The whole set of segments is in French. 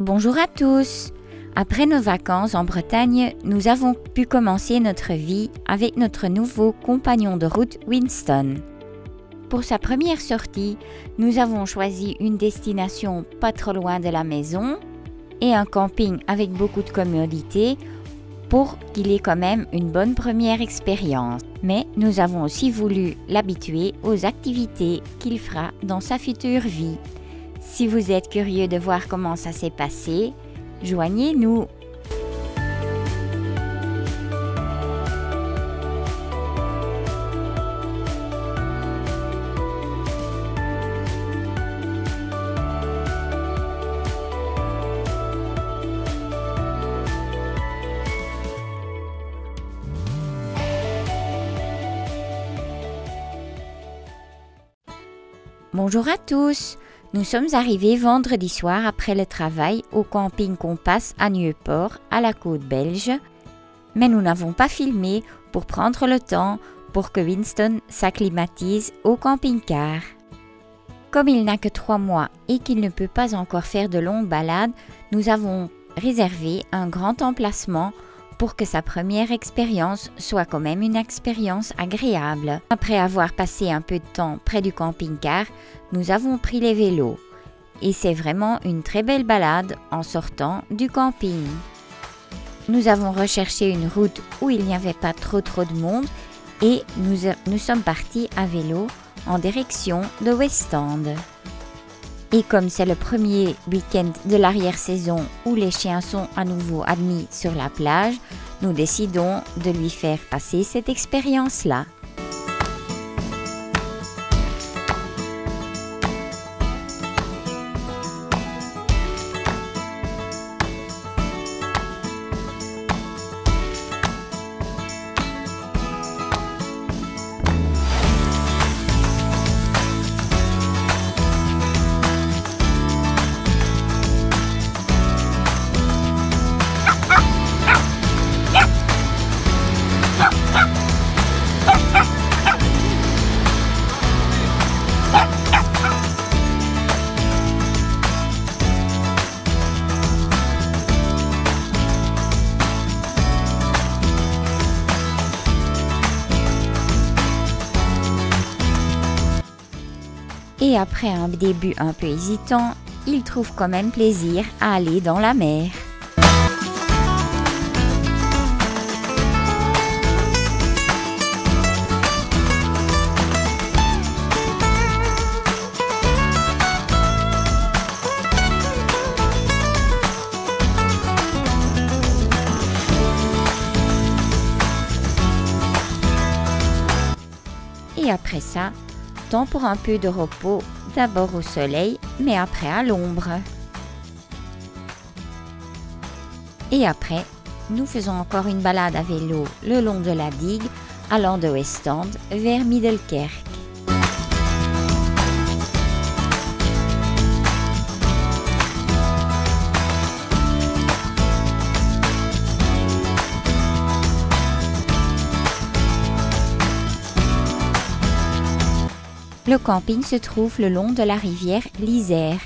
Bonjour à tous! Après nos vacances en Bretagne, nous avons pu commencer notre vie avec notre nouveau compagnon de route Winston. Pour sa première sortie, nous avons choisi une destination pas trop loin de la maison et un camping avec beaucoup de commodités pour qu'il ait quand même une bonne première expérience. Mais nous avons aussi voulu l'habituer aux activités qu'il fera dans sa future vie. Si vous êtes curieux de voir comment ça s'est passé, joignez-nous. Bonjour à tous! Nous sommes arrivés vendredi soir après le travail au camping Compass à Nieuport, à la côte belge, mais nous n'avons pas filmé pour prendre le temps pour que Winston s'acclimatise au camping-car. Comme il n'a que 3 mois et qu'il ne peut pas encore faire de longues balades, nous avons réservé un grand emplacement pour que sa première expérience soit quand même une expérience agréable. Après avoir passé un peu de temps près du camping-car, nous avons pris les vélos. Et c'est vraiment une très belle balade en sortant du camping. Nous avons recherché une route où il n'y avait pas trop de monde et nous sommes partis à vélo en direction de Westend. Et comme c'est le premier week-end de l'arrière-saison où les chiens sont à nouveau admis sur la plage, nous décidons de lui faire passer cette expérience-là. Et après un début un peu hésitant, il trouve quand même plaisir à aller dans la mer. Et après ça, temps pour un peu de repos, d'abord au soleil, mais après à l'ombre. Et après, nous faisons encore une balade à vélo le long de la digue, allant de Westend vers Middelkerk. Le camping se trouve le long de la rivière l'Isère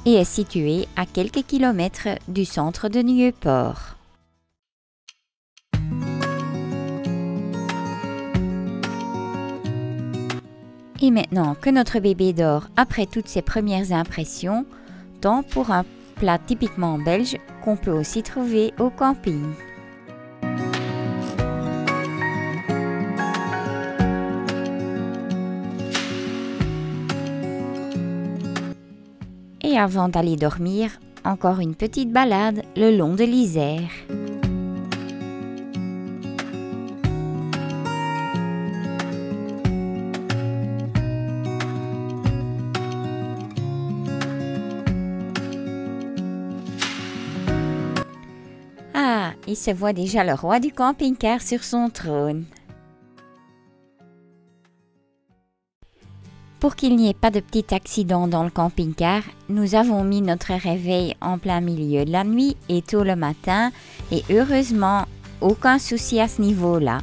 et est situé à quelques kilomètres du centre de Nieuport. Et maintenant que notre bébé dort après toutes ses premières impressions, temps pour un plat typiquement belge qu'on peut aussi trouver au camping. Et avant d'aller dormir, encore une petite balade le long de l'Isère. Ah, il se voit déjà le roi du camping-car sur son trône. Pour qu'il n'y ait pas de petit accident dans le camping-car, nous avons mis notre réveil en plein milieu de la nuit et tôt le matin et heureusement, aucun souci à ce niveau-là.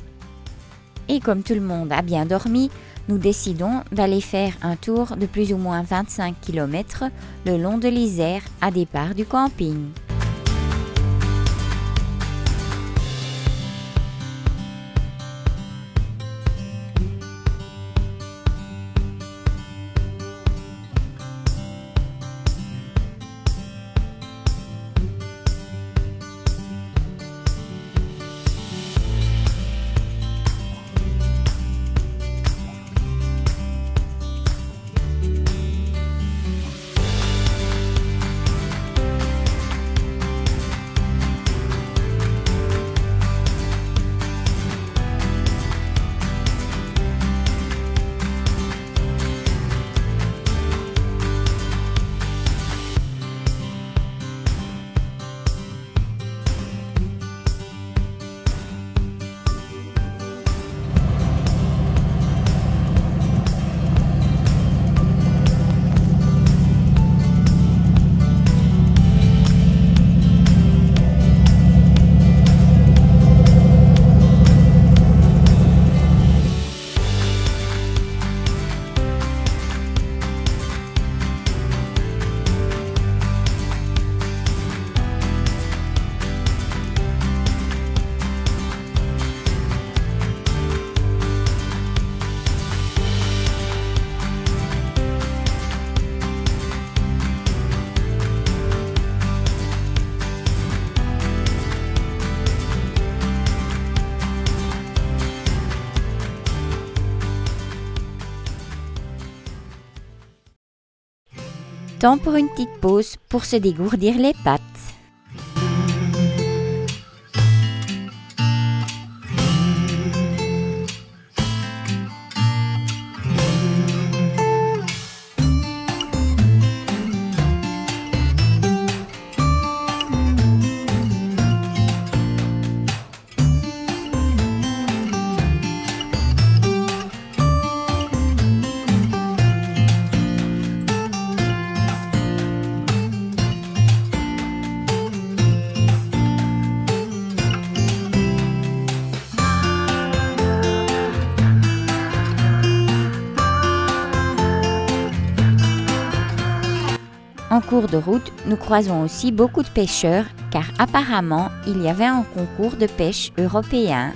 Et comme tout le monde a bien dormi, nous décidons d'aller faire un tour de plus ou moins 25 km le long de l'Isère à départ du camping. Temps pour une petite pause pour se dégourdir les pattes. En cours de route, nous croisons aussi beaucoup de pêcheurs car apparemment il y avait un concours de pêche européen.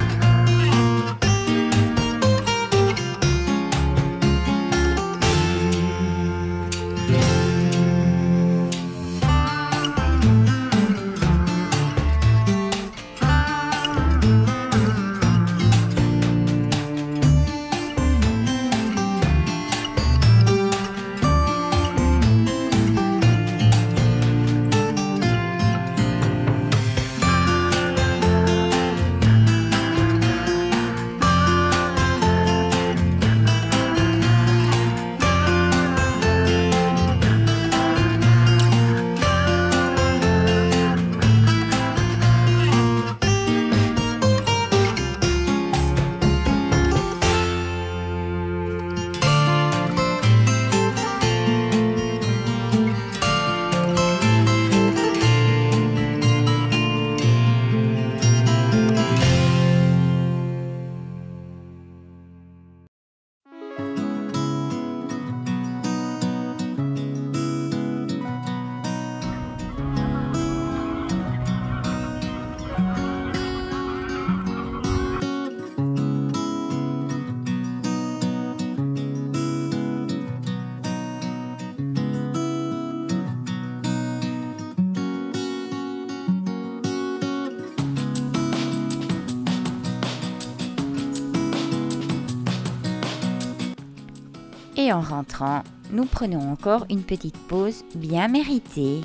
Et en rentrant, nous prenons encore une petite pause bien méritée.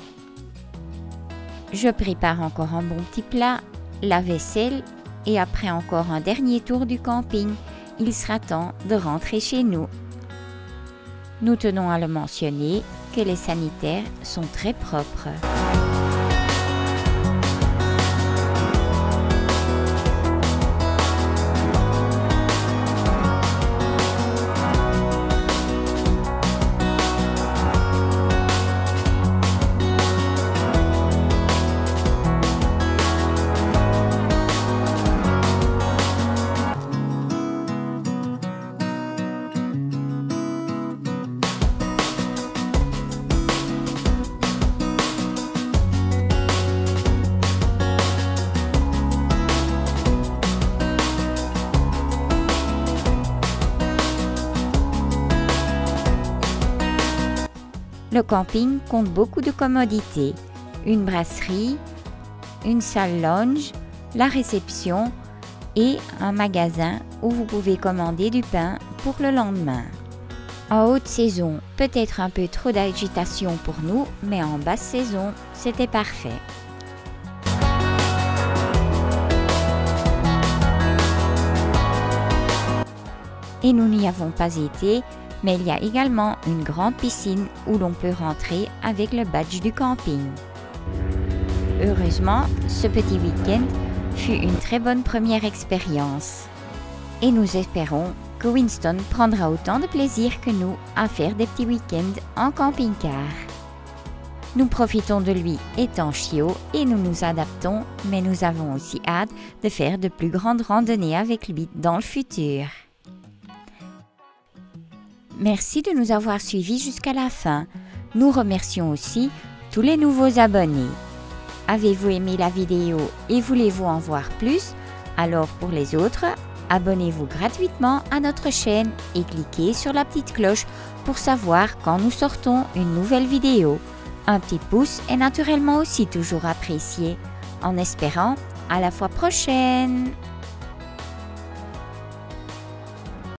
Je prépare encore un bon petit plat, la vaisselle et après encore un dernier tour du camping, il sera temps de rentrer chez nous. Nous tenons à le mentionner que les sanitaires sont très propres. Le camping compte beaucoup de commodités. Une brasserie, une salle lounge, la réception et un magasin où vous pouvez commander du pain pour le lendemain. En haute saison, peut-être un peu trop d'agitation pour nous, mais en basse saison, c'était parfait. Et nous n'y avons pas été, mais il y a également une grande piscine où l'on peut rentrer avec le badge du camping. Heureusement, ce petit week-end fut une très bonne première expérience. Et nous espérons que Winston prendra autant de plaisir que nous à faire des petits week-ends en camping-car. Nous profitons de lui étant chiot et nous nous adaptons, mais nous avons aussi hâte de faire de plus grandes randonnées avec lui dans le futur. Merci de nous avoir suivis jusqu'à la fin. Nous remercions aussi tous les nouveaux abonnés. Avez-vous aimé la vidéo et voulez-vous en voir plus? Alors pour les autres, abonnez-vous gratuitement à notre chaîne et cliquez sur la petite cloche pour savoir quand nous sortons une nouvelle vidéo. Un petit pouce est naturellement aussi toujours apprécié. En espérant à la fois prochaine.